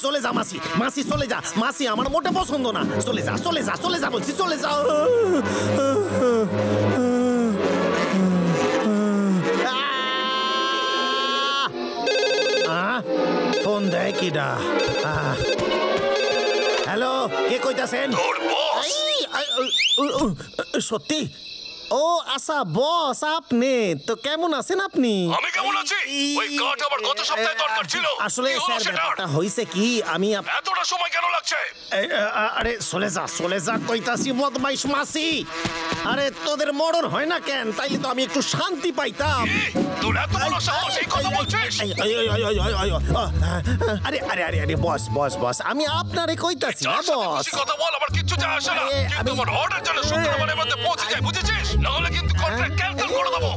চলে যা মাসি চলে যা মাসি, আমার মোটে পছন্দ না। চলে যা বলছি, চলে যা। ফোন দেয় কিডা? হ্যালো, কে কইতাছেন? সত্যি? ও আচ্ছা বস, আপনি তো কেমন আছেন? আপনি? আমি কেমন আছি? ওই কাঠ আবার গত সপ্তাহে দরকার ছিল। আসলে স্যার ব্যাপারটা হইছে কি, আমি এতটা সময় কেন লাগছে? আরে চলে যা কইতাছি বদমাইশ মাসি। আরে তোদের মরণ হয় না কেন? তাইলে তো আমি একটু শান্তি পাইতাম। তোর এত বড় সাহস, এই কথা বলছিস? আরে বস আমি আপনারে কইতাছি না বস। কথা বল, আমার কিচ্ছু যায় আসে না। কিন্তু আমার অর্ডার যেন শুক্রবারের মধ্যে পৌঁছে যায়, বুঝেছিস? নাহলে কিন্তু কন্ট্রাক্ট ক্যান্সেল করে দেবো।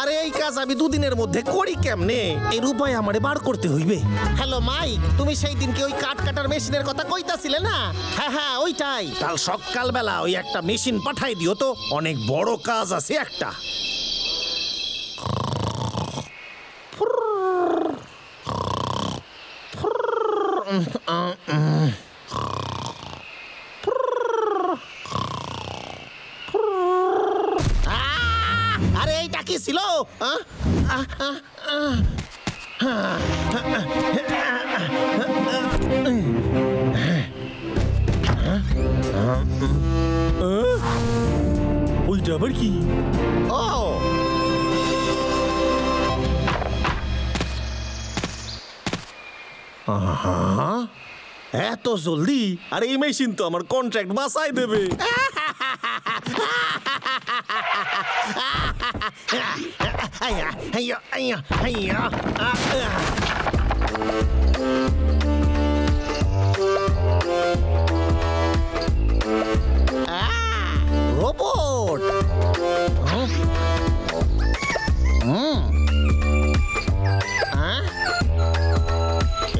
আরে এই কাজ আমি দুদিনের মধ্যে করি কেমনে? এর উপায় আমারে বার করতে হইবে। হ্যালো মাইক, তুমি সেই দিনকে ওই কাঠ কাটার মেশিনের কথা কইতাছিলে না? হ্যাঁ ওইটাই। কাল সকালবেলা ওই একটা মেশিন পাঠাই দিও তো, অনেক বড় কাজ আছে একটা। আরে এইটা কি ছিল? ওইটা আবার কি? ও এত জলদি? আর এই মেশিন তো আমার কন্ট্রাক্ট বাঁচাই দেবে। রোবট।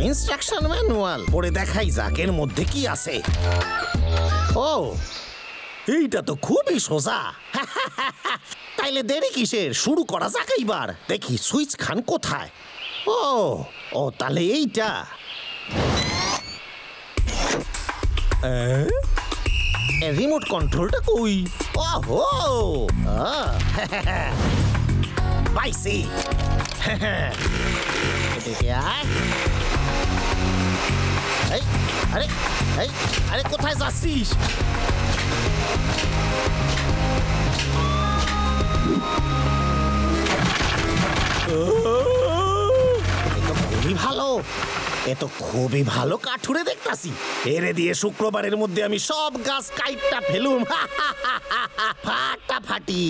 ইনস্ট্রাকশন ম্যানুয়াল পড়ে দেখাই যাক এর মধ্যে কি আছে। ও এইটা তো খুবই সোজা। তাইলে দেরি কিসের, শুরু করা যাক এইবার। দেখি সুইচ খান কোথায়। ও তাহলে এইটা। রিমোট কন্ট্রোলটা কই? ওহো পাইছি। এদিকে আয়। আরে কোথায় যাচ্ছিস? খুবই ভালো কাঠুরে দেখতাছি। এরে দিয়ে শুক্রবারের মধ্যে আমি সব গাছ কাইটটা ফেলুম। ফাটাফাটি।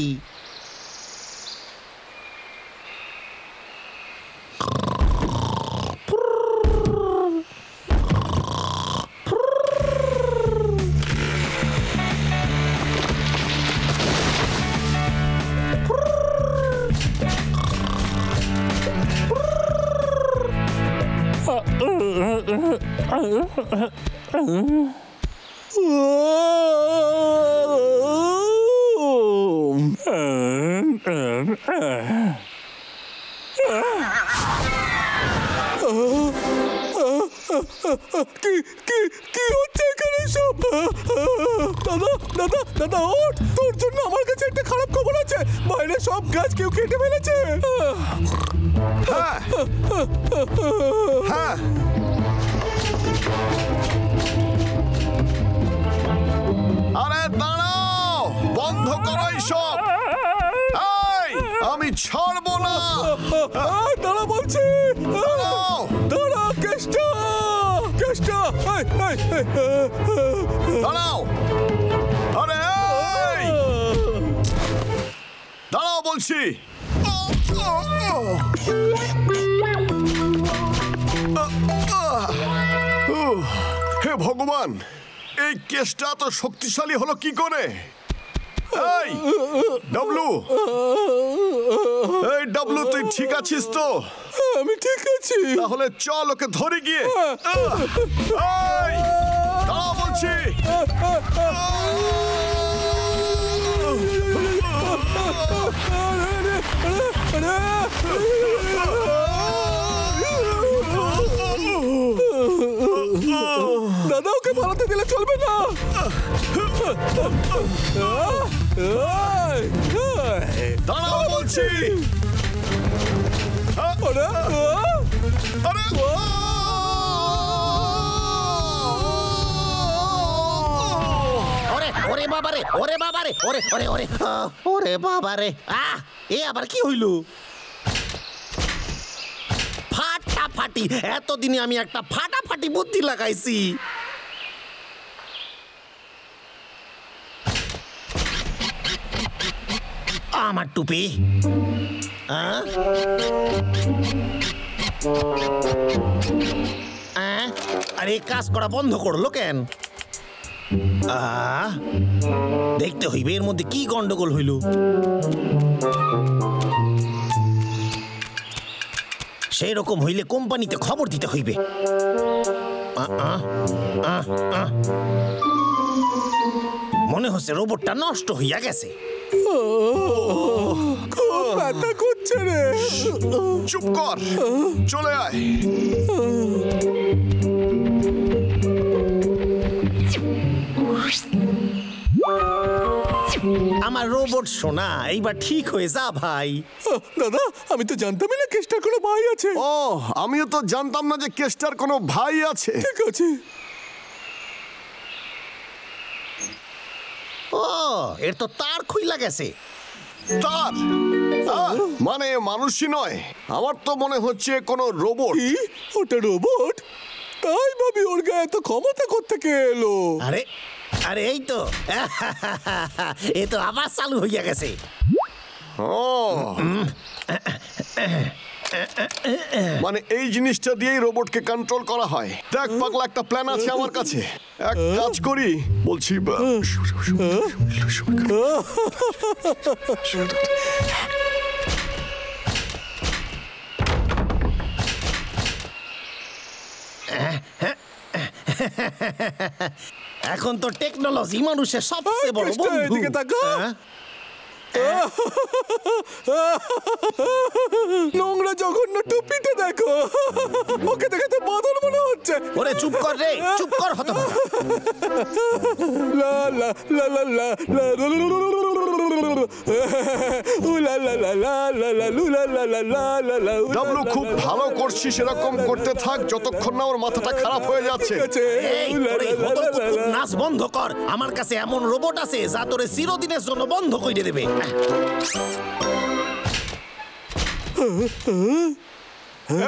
দাদা ওঠ, তোর জন্য আমার কাছে একটা খারাপ খবর আছে। বাইরে সব গাছ কেউ কেটে ফেলেছে। আরে দাঁড়াও, বন্ধ করো এইসব। আমি ছাড়বো না। দাঁড়া বলছি, দাঁড়া কেষ্টা। দাঁড়াও, আরে দাঁড়াও বলছি। হে ভগবান, এই কেসটা তো শক্তিশালী হলো কি করে? এই ডাবলু, তুই ঠিক আছিস তো? আমি ঠিক আছি। তাহলে চল ওকে ধরে গিয়ে। দাঁড়াও বলছি। দাদা ওকে পালাতে দিলে চলবে না। দাঁড়াও বলছি। ওরে বাবারে, ওরে বাবারে, ওরে ওরে ওরে ওরে বাবারে, এ আবার কি হইল? ফাটাফাটি, এতদিনে আমি একটা ফাটাফাটি বুদ্ধি লাগাইছি। আমার টুপি আরে কাজ করা বন্ধ করলো কেন? দেখতে হইবে এর মধ্যে কি গন্ডগোল হইল। সেই রকম হইলে কোম্পানিতে খবর দিতে হইবে। মনে হচ্ছে রোবটটা নষ্ট হইয়া গেছে। খুব ব্যথা করছে রে। চুপ কর, চলে আয়। আমার রোবট সোনা, এইবার ঠিক হয়ে যা ভাই। দাদা আমি তো জানতামই না কেষ্টার কোনো ভাই আছে। ও, আমিও তো জানতাম না যে কেষ্টার কোনো ভাই আছে। ঠিক আছে। ও, এর তো তার খুইলা গেছে। তার মানে মানুষই নয়, আমার তো মনে হচ্ছে কোনো রোবট। কি? ওটা রোবট? তাই ভাবি ওর গায়ে এত ক্ষমতা কোত্থেকে এলো? আরে আরে এই তো এ তো আবার চালু হইয়া গেছে। মানে এই জিনিসটা দিয়েই রোবটকে কন্ট্রোল করা হয়। দেখ পাগলা, একটা প্ল্যান আছে আমার কাছে। এক কাজ করি, বলছি এখন তো টেকনোলজি মানুষের সবচেয়ে বড় বন্ধু। এদিকে তাকা। নোংরা জঘন্য টুপিটা দেখো। ওকে দেখে তো বাদল মনে হচ্ছে। ওরে চুপ কর রে, চুপ কর হতভাগা। লা লা লা লা লা লা ডাবলু, খুব ভালো করছিস, এরকম করতে থাক যতক্ষণ না ওর মাথাটা খারাপ হয়ে যাচ্ছে। এই তোর এই হতলকুৎকুৎ নাচ বন্ধ কর। আমার কাছে এমন রোবট আছে যা তোরে চিরদিনের জন্য বন্ধ করে দেবে।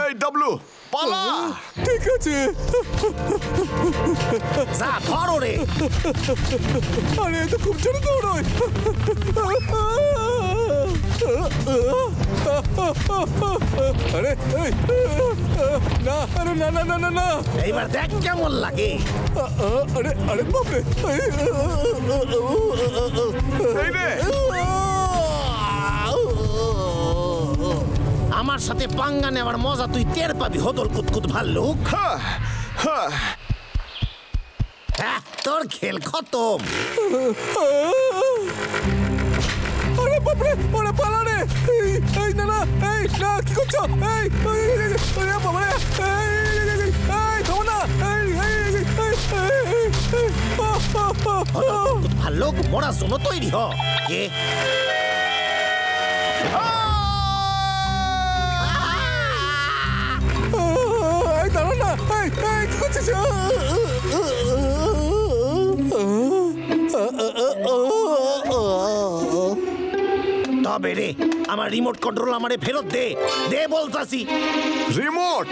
এই ডাবলু, পালা। ঠিক আছে। যা ধর ওরে। আরে তো খুব জোরে দৌড়ায়। আরে না, আরে না না না না না। এইবার দেখ কেমন লাগে। আরে আরে বাপরে। এই রে, আমার সাথে পাঙ্গা নেওয়ার মজা তুই টের পাবি হতলকুৎকুৎ ভাল্লুক। তোর খেল খতম। আরে বাপরে, ওরে পালা রে। এই না না, এই না, কি করছো? এই আরে বাপরে, এই থামো না। ভাল্লুক মরার জন্য তৈরি হ। কে? দাঁড়া না, কি করছিস? তবে রে, আমার রিমোট কন্ট্রোল আমারে ফেরত দে, দে বলতাছি। রিমোট?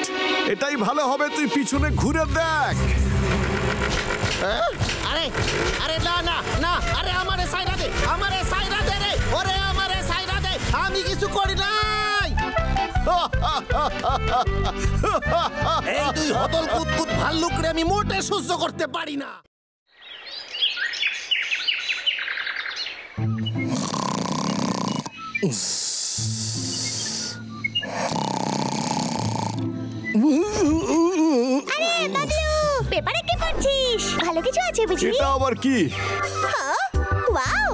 এটাই ভালো হবে, তুই পিছনে ঘুরে দেখ। আরে আরে না না না, আরে আমারে সাইরা দে, আমারে সাইরা দে রে, ওরে আমারে সাইরা দে, আমি কিছু করি নাই। এই তুই হতলকুৎকুৎ ভাল্লুক রে আমি মোটে সহ্য করতে পারি না। আরে বাবলু, পেপারে কি পড়ছিস? ভালো কিছু আছে বুঝি? এটা আবার কি? ওয়াও,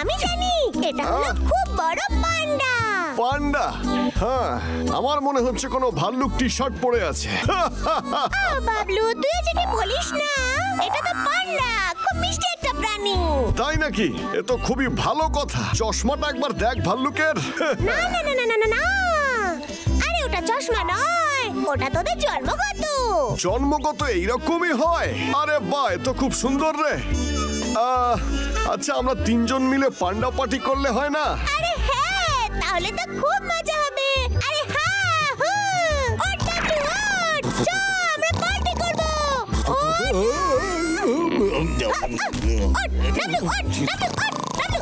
আমি জানি এটা হলো খুব বড় পান্ডা। পান্ডা? হ্যাঁ, আমার মনে হচ্ছে কোনো ভাল্লুক টি শার্ট পরে আছে। বাবলু, তুই যে কি বলিস না, এটা তো পান্ডা, খুব মিষ্টি একটা প্রাণী। তাই নাকি? এ তো খুবই ভালো কথা। চশমাটা একবার দেখ ভাল্লুকের। না না না না না না, আরে ওটা চশমা নয়, ওটা তোদের জন্মগত। জন্মগত এইরকমই হয়? আরে বাহ, এ তো খুব সুন্দর রে। আচ্ছা, আমরা তিনজন মিলে পান্ডা পার্টি করলে হয় না? আরে হ্যাঁ, তাহলে তো খুব মজা হবে। আরে হ্যাঁ, ওঠ ডাবলু, ওঠ, চল আমরা পার্টি করব। ওঠ ডাবলু, ওঠ ডাবলু, ওঠ ডাবলু।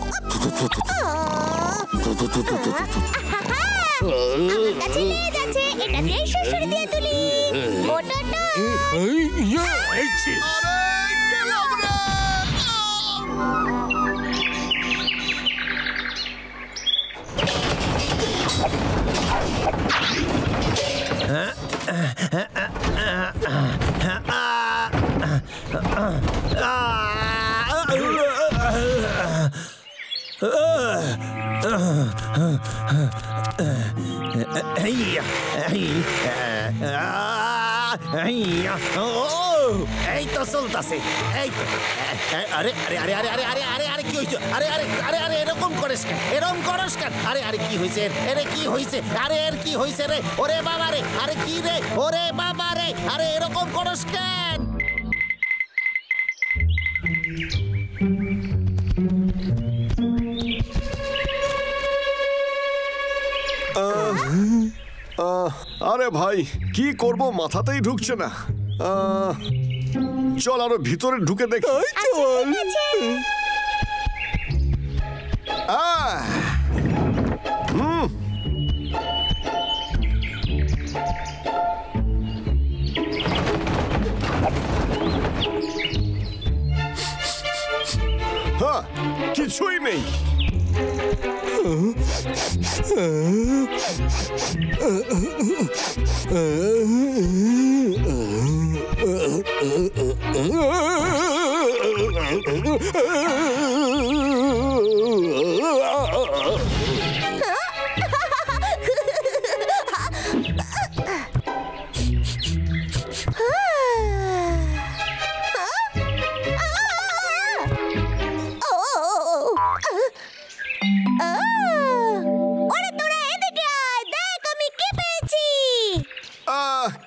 আমার কাছে লেজ আছে, এটা দিয়ে শ্বশুর দিয়ে তুলি। ওঠ ওঠ। এই তো চলতেছে। এই তো, আরে আরে আরে আরে আরে আরে আরে আরে কি হয়েছে? আরে আরে আরে আরে এরকম করিস কেন? এরকম করিস কেন? আরে আরে কি হয়েছে? আরে কি হয়েছে? আরে এর কি হয়েছে রে? ওরে বাবা রে, আরে কি রে? ওরে বাবা রে, আরে এরকম করিস কেন? আরে ভাই, কি করব মাথাতেই ঢুকছে না। চল আরো ভিতরে ঢুকে দেখি। চল। হ্যাঁ, কিছুই নেই।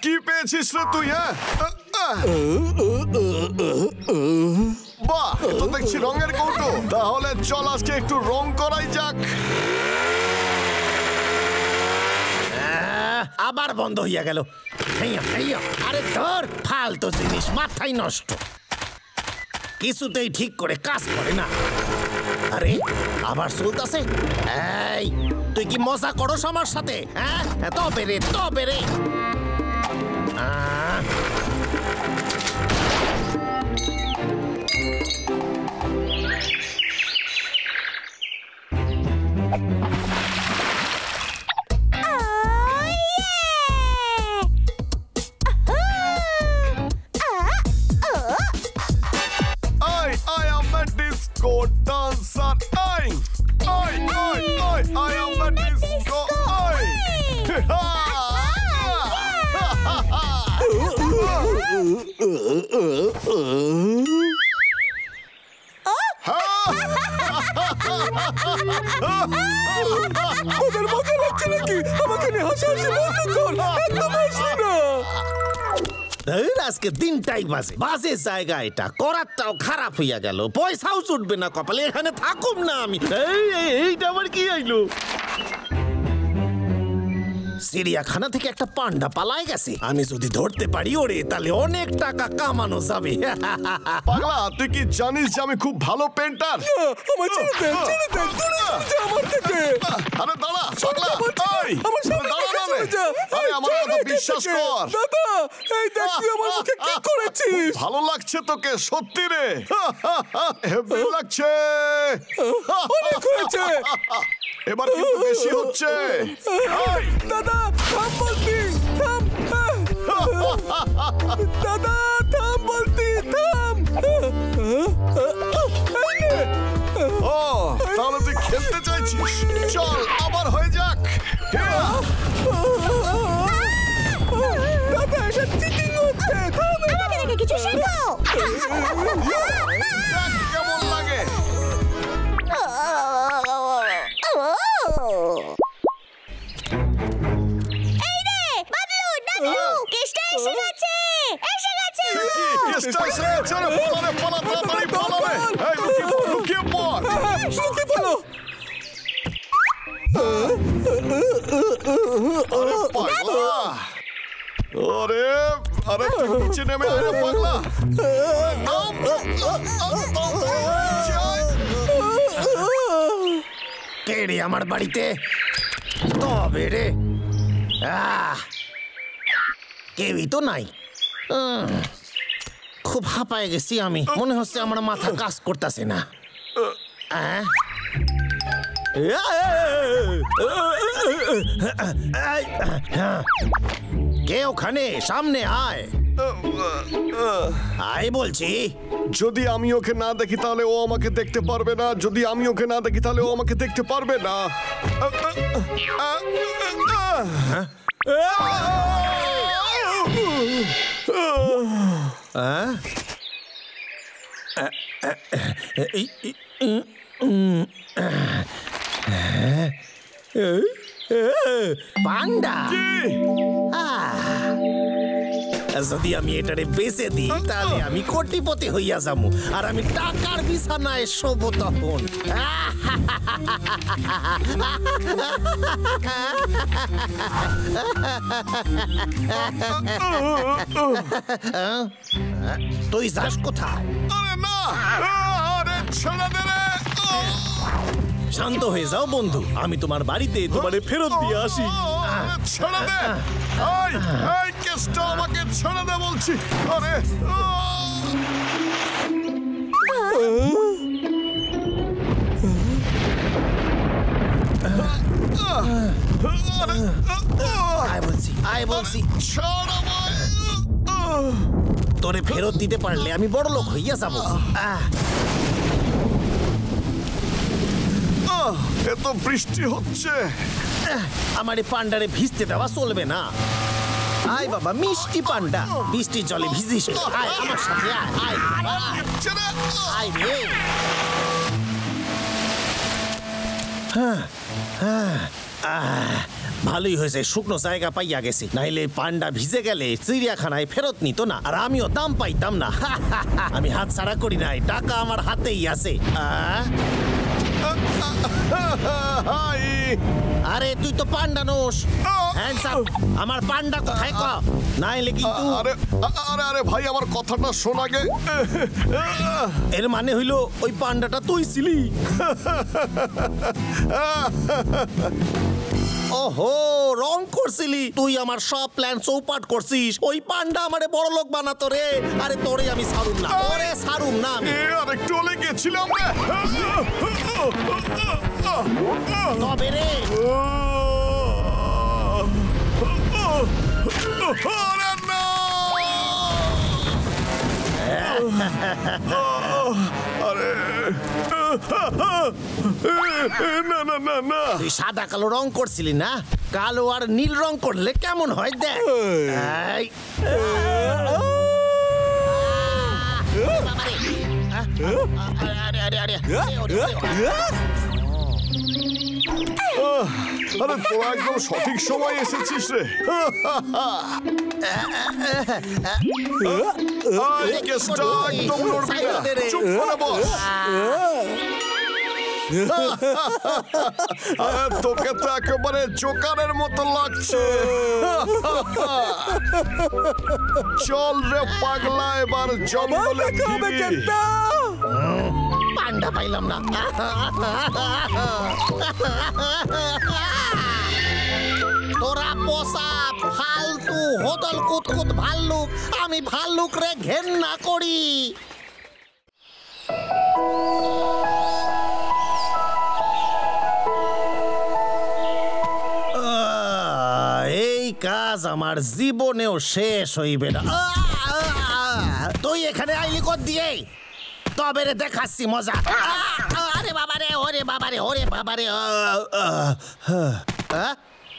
কি পেয়েছিস রে তুই? হ্যাঁ, বাহ, এ তো দেখছি রঙের কৌটো। তাহলে চল আজকে একটু রং করাই যাক। আবার বন্ধ হইয়া গেল। আরে ধর, ফালতু জিনিস, মাথায় নষ্ট, কিছুতেই ঠিক করে কাজ করে না। আরে আবার চলতেছে। এই, তুই কি মজা করস আমার সাথে? হ্যাঁ, তবে রে, তবে রে। I am a disco dancer. I am a disco. ওদের মজা লাগছে নাকি? আমাকে নিয়ে হাসাহাসি বন্ধ কর, একদম হাসবি না। আজকে দিনটাই বাজে বাজে জায়গা, এটা করারটাও খারাপ হইয়া গেল। পয়সাও জুটবে না কপালে, এখানে থাকুম না আমি। এইটা আবার কি আইলো? চিড়িয়াখানা থেকে একটা পান্ডা পালায় গেছে। আমি যদি ধরতে পারি ওরে, তাহলে অনেক টাকা কামানো যাবে। পাগলা, তুই কি জানিস যে আমি খুব ভালো পেন্টার? আমার ছেড়ে দেন, ছেড়ে দেন, দূরে সরে যা আমার থেকে। আরে দাঁড়া পাগলা, আমার সামনে থেকে সরে যা। আরে আমার কথা বিশ্বাস কর। দাদা, এই দেখ তুই আমার মুখে কি করেছিস। ভালো লাগছে তোকে সত্যি রে? হেভি লাগছে। অনেক হয়েছে। এবার কিন্তু বেশি হচ্ছে। দাদা থাম বলছি, থাম। দাদা থাম বলছি। দেখো কেমন লাগে? এই রে বাবলু ডাবলু কেষ্টা এসে গেছে কেসটা এসে গেছে রে, পালা তাড়াতাড়ি পালা রে। এই লুকিয়ে পড়। কি বলো? আরে পাগলা, আরে তুই নিচে নেমে আয় রে পাগলা। কে রে আমার বাড়িতে? তবে রে কেউই তো নাই। খুব হাঁপায়ে গেছি আমি, মনে হচ্ছে আমার মাথা কাজ করতেছে না। কে ওখানে? সামনে আয়, আয় বলছি। যদি আমি ওকে না দেখি তাহলে ও আমাকে দেখতে পারবে না, যদি আমি ওকে না দেখি তাহলে ও আমাকে দেখতে পারবে না। পান্ডা, যদি আমি এটারে বেঁচে দিই তাহলে আমি কোটিপতি হইয়া যাবো, আর আমি টাকার বিছানায় শোবো তখন। তুই যাস কোথায়? আরে না, আরে ছেড়ে দে রে। শান্ত হয়ে যাও বন্ধু, আমি তোমার বাড়িতে তোমারে ফেরত দিয়ে আসি। ছেড়ে দে, এই কেসটা আমাকে ছেড়ে দে বলছি। আরে আয় বলছি, ছাড় আমায়। তোরে ফেরত দিতে পারলে আমি বড় লোক হইয়া যাব। এত বৃষ্টি হচ্ছে, আমার এই পান্ডারে ভিজতে দেওয়া চলবে না। আয় বাবা মিষ্টি পান্ডা, বৃষ্টির জলে ভিজিস না। আয় আমার সাথে আয়, ছেড়ে। আয় রে। ভালোই হয়েছে শুকনো জায়গা পাইয়া গেছি, নাইলে পান্ডা ভিজে গেলে চিড়িয়াখানায় ফেরত নিত না, আর আমিও দাম পাইতাম না। আমি হাত ছাড়া করি নাই, টাকা আমার হাতেই আছে। আরে তুই তো পান্ডা নোস, আমার পান্ডা কোথায় ক? নাইলে কিন্তু আরে ভাই আমার কথাটা শোনা গে। এর মানে হইলো ওই পান্ডাটা তুই ছিলি। ওহো, রং করছিলি তুই, আমার সব প্ল্যান চৌপাট করছিস। ওই পান্ডা আমারে বড় লোক বানাতো রে। আরে তোরে আমি ছাড়ুম না, তোরে ছাড়ুম না আমি। আরেকটু হলে গেছিলাম রে। তবে রে আরে না, আরে না না না না, তুই সাদা কালো রং করছিলি না, কালো আর নীল রং করলে কেমন হয় দেখ। এই, বাবারে। আরে আরে আরে আরে তোরা একদম সঠিক সময় এসেছিস রে। এই কেসটা একদম নড়বি না, চুপ করে বস। তোকে তো একেবারে জোকারের মতো লাগছে। চল রে পাগলা, এবার জঙ্গলে ফিরি। পান্ডা পাইলাম না। তোরা পোষা ফালতু হোদল কুতকুত ভাল্লুক, আমি ভাল্লুক রে ঘেন্না করি। এই কাজ আমার জীবনেও শেষ হইবে না। তুই এখানে আইলি কর দিয়ে, তবে রে দেখাচ্ছি মজা। আরে বাবারে, ওরে বাবারে, ওরে বাবারে,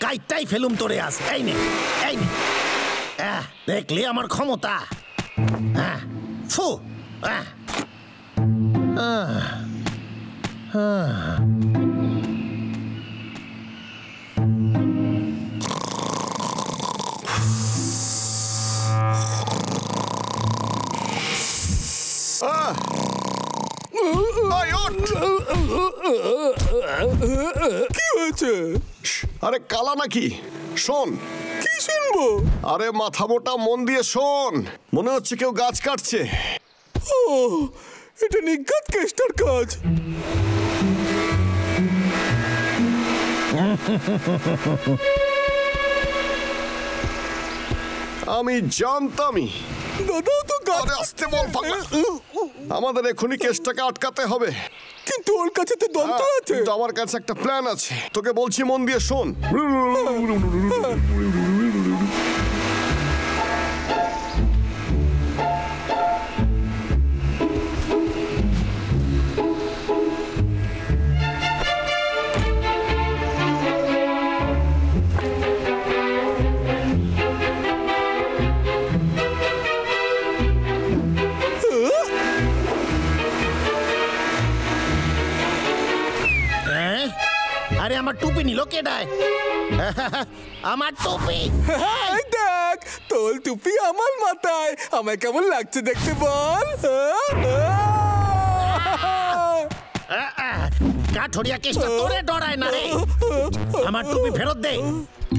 কাইটাই ফেলুম তোরে আস। এই নে, এই নে, দেখলি আমার ক্ষমতা। ফু কি হয়েছে? আরে কালা নাকি? শোন। কি শুনবো? আরে মাথা মোটা, মন দিয়ে শোন। মনে হচ্ছে কেউ গাছ কাটছে। ও, এটা নিজ্ঞাত কেষ্টার কাজ। আমি জানতামই। দাদাও তো গাছ। আরে আস্তে বল পাগলা। আমাদের এখনই কেসটাকে আটকাতে হবে। কিন্তু ওর কাছে তো দন্ত্র আছে। কিন্তু আমার কাছে একটা প্ল্যান আছে, তোকে বলছি মন দিয়ে শোন। আরে আমার টুপি নিল কেডায়? আমার টুপি। এই দেখ, তোর টুপি আমার মাথায়। আমায় কেমন লাগছে দেখতে বল? কাঠুরিয়া কেসটা তোরে ডরায় না রে। আমার টুপি ফেরত দে,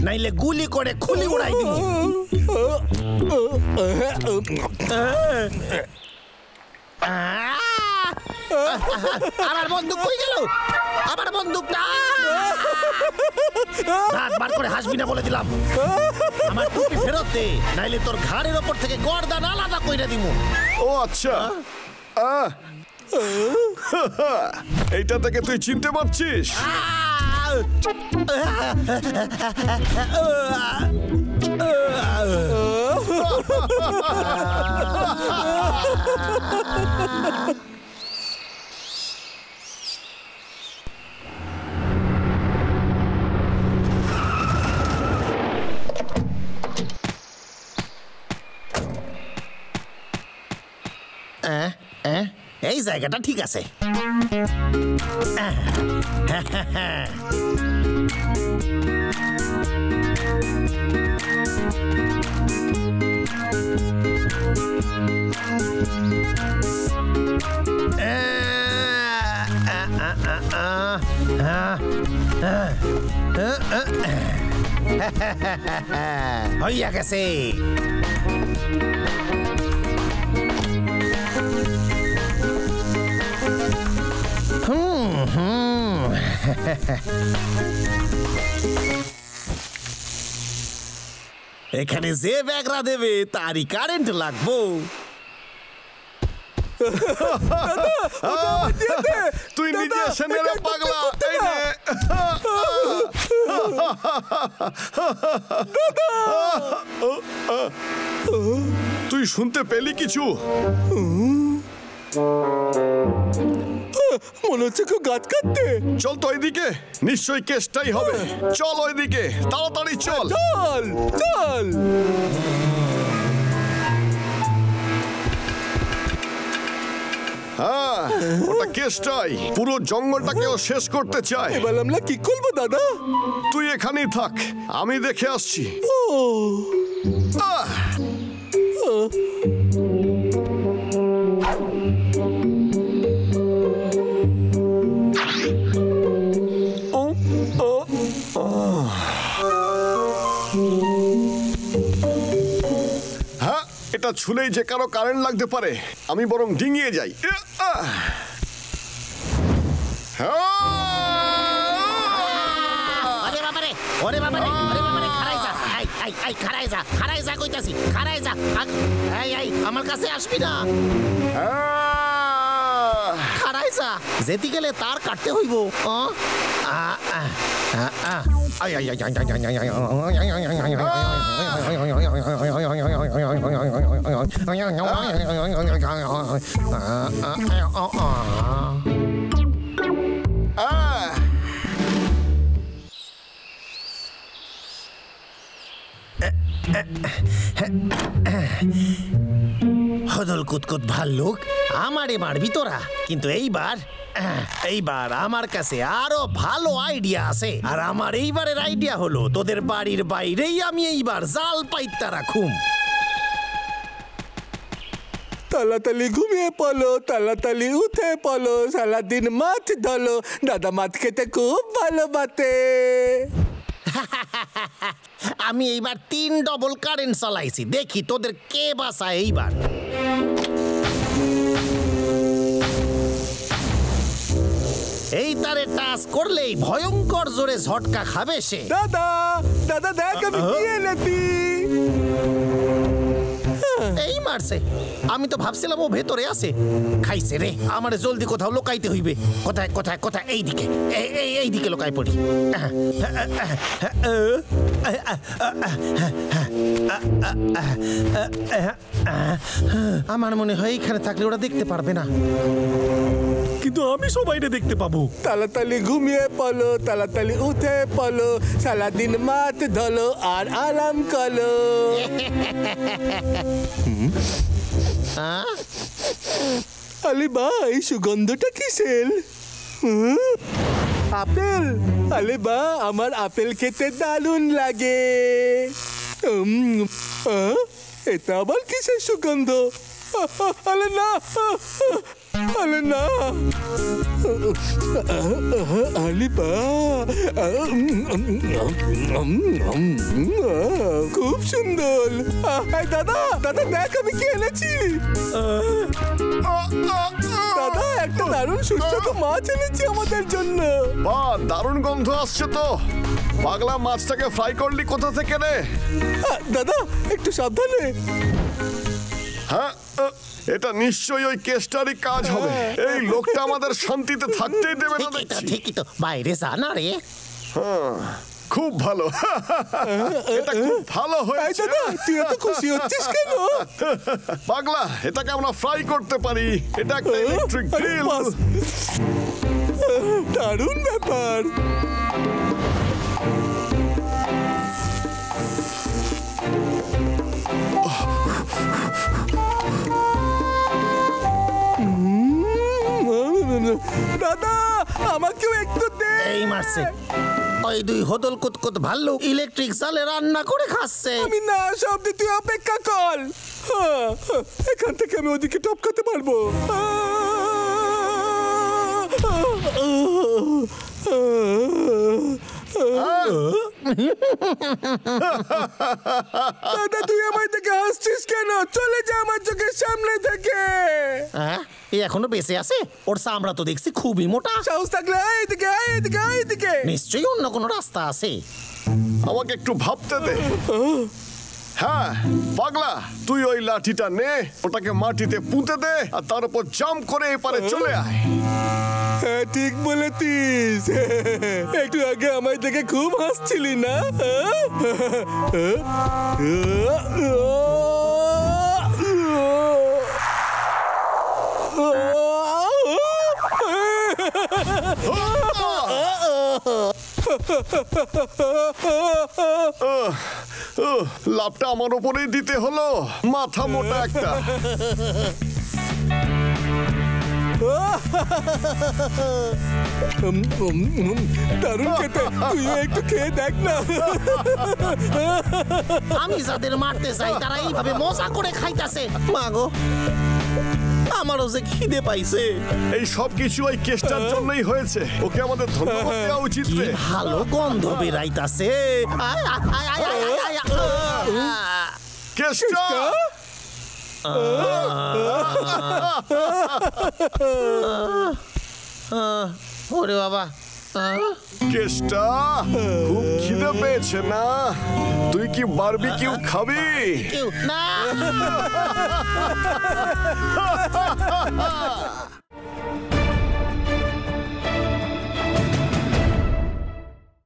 নাইলে গুলি করে খুলি উড়াই দিব। আমার বন্দুক কই গেল? আমার বন্দুকটা দাঁত বার করে হাসবি না বলে দিলাম। আমার টুপি ফেরত দে, নাইলে তোর ঘাড়ের ওপর থেকে গর্দান আলাদা কইরা দিব। ও আচ্ছা, এইটা থেকে তুই চিনতে পারছিস? এই জায়গাটা ঠিক আছে। হইয়া গেছে। এখানে যে ব্যাগরা দেবে তারই কারেন্ট লাগবো। তুই নিজে এসে নে রে পাগলা। এই নে। তুই শুনতে পেলি কিছু? মনে হচ্ছে কেউ গাছ কাটতে। চল তো ওইদিকে, নিশ্চয়ই কেসটাই হবে। চল ওইদিকে, তাড়াতাড়ি চল। চল চল। হ্যাঁ, ওটা কেসটাই। পুরো জঙ্গলটাকেও শেষ করতে চায়। এবার আমরা কি করবো দাদা? তুই এখানেই থাক, আমি দেখে আসছি। হ্যাঁ, এটা ছুলেই যে কারো কারেন্ট লাগতে পারে। আমি বরং ডিঙিয়ে যাই। ওরে বাবারে, ওরে বাবারে, ওরে বাবারে, খারাই যা। আই খারাই যা, খারাই যা কইতাছি, খারাই যা। এই আমার কাছে আসবি না। খারাই যা, যেতে গেলে তার কাটতে হইব। হদল কুতকুত ভাল্লুক, আমারে মারবি তোরা, কিন্তু এইবার আমার কাছে আরো ভালো আইডিয়া আছে। আর আমার এইবারের আইডিয়া হলো, তোদের বাড়ির বাইরেই আমি এইবার জাল পাইতা রাখুম। তাড়াতাড়ি ঘুমিয়ে পড়ো, তাড়াতাড়ি উঠে পড়ো, সারাদিন মাছ ধরো, দাদা মাছ খেতে খুব ভালোবাসে। আমি এইবার 3 ডবল কারেন্ট চালাইছি, দেখি তোদের কে বাঁচায় এইবার। এই তারে টাচ করলেই ভয়ঙ্কর জোরে ঝটকা খাবে সে। দাদা দাদা দেখ আমি কি এনেছি। এই মারছে, আমি তো ভাবছিলাম ও ভেতরে আছে। খাইছে রে, আমারে জলদি কোথাও লোকাইতে হইবে। কোথায় কোথায় কোথায়? এইদিকে, এইদিকে লোকাই পড়ি। আমার মনে হয় এইখানে থাকলে ওরা দেখতে পারবে না, কিন্তু আমি সবাইরে দেখতে পাবো। তাড়াতাড়ি ঘুমিয়ে পড়ো, তাড়াতাড়ি উঠে পড়ো, সারাদিন মাছ ধরো আর আরাম করো। আরে ভাই, সুগন্ধটা কিসের? আপেল। আরে বা, আমার আপেল খেতে দারুণ লাগে। এটা আবার কিসের সুগন্ধ? আরে না, আরে না, আরে বা, খুব সুন্দর। দাদা দাদা দেখ আমি কি এনেছি। দাদা একটা দারুণ সুস্বাদু মাছ এনেছি আমাদের জন্য। বাহ, দারুণ গন্ধ আসছে তো। পাগলা, মাছটাকে ফ্রাই করলি কোথা থেকে রে? দাদা একটু সাবধানে। হ্যাঁ, এটা নিশ্চয়ই ওই কেসটারই কাজ হবে। এই লোকটা আমাদের শান্তিতে থাকতেই দেবে না দেখছি। ঠিকই তো, বাইরে যা না রে। খুব ভালো, এটা খুব ভালো হয়েছে। তুই এত খুশি হচ্ছিস কেন? পাগলা, এটাকে আমরা ফ্রাই করতে পারি। এটা একটা ইলেকট্রিক গ্রিল। দারুণ ব্যাপার। দাদা আমাকেও একটু দে। এই মারছে, ওই 2 হদল কুতকুত ভাল্লুক ইলেকট্রিক জালে রান্না করে খাচ্ছে। আমি না শব্দ, তুই অপেক্ষা কর। এখান থেকে আমি ওদিকে টপকাতে পারবো। দাদা তুই আমার থেকে হাসছিস কেন? চলে যা আমার চোখের সামনে থেকে। এই এখনো বেঁচে আছে? ওর চামড়া তো দেখছি খুবই মোটা। সাহস থাকলে এইদিকে, এইদিকে, এইদিকে। নিশ্চয়ই অন্য কোনো রাস্তা আছে। আমাকে একটু ভাবতে দে। হ্যাঁ পাগলা, তুই ওই লাঠিটা নে, ওটাকে মাটিতে পুঁতে দে, আর তার উপর জাম্প করে এপারে চলে আয়। হ্যাঁ ঠিক বলেছিস। একটু আগে আমায় দেখে খুব হাসছিলি না? লাভটা আমার উপরেই দিতে হলো, মাথা মোটা একটা। দারুণ খেতে, তুই একটু খেয়ে দেখ না। আমি যাদের মারতে চাই তারা এইভাবে মজা করে খাইতাছে। মাগো, আমারও যে খিদে পাইছে। এই সব কিছু ওই কেসটার জন্যই হয়েছে। ওকে আমাদের ধন্যবাদ দেওয়া উচিত রে। ভালো গন্ধ বেরাইতাছে। কেসটা ওরে বাবা, কেসটা খুব খিদে পেয়েছে না? তুই কি বারবিকিউ খাবি? কেউ না।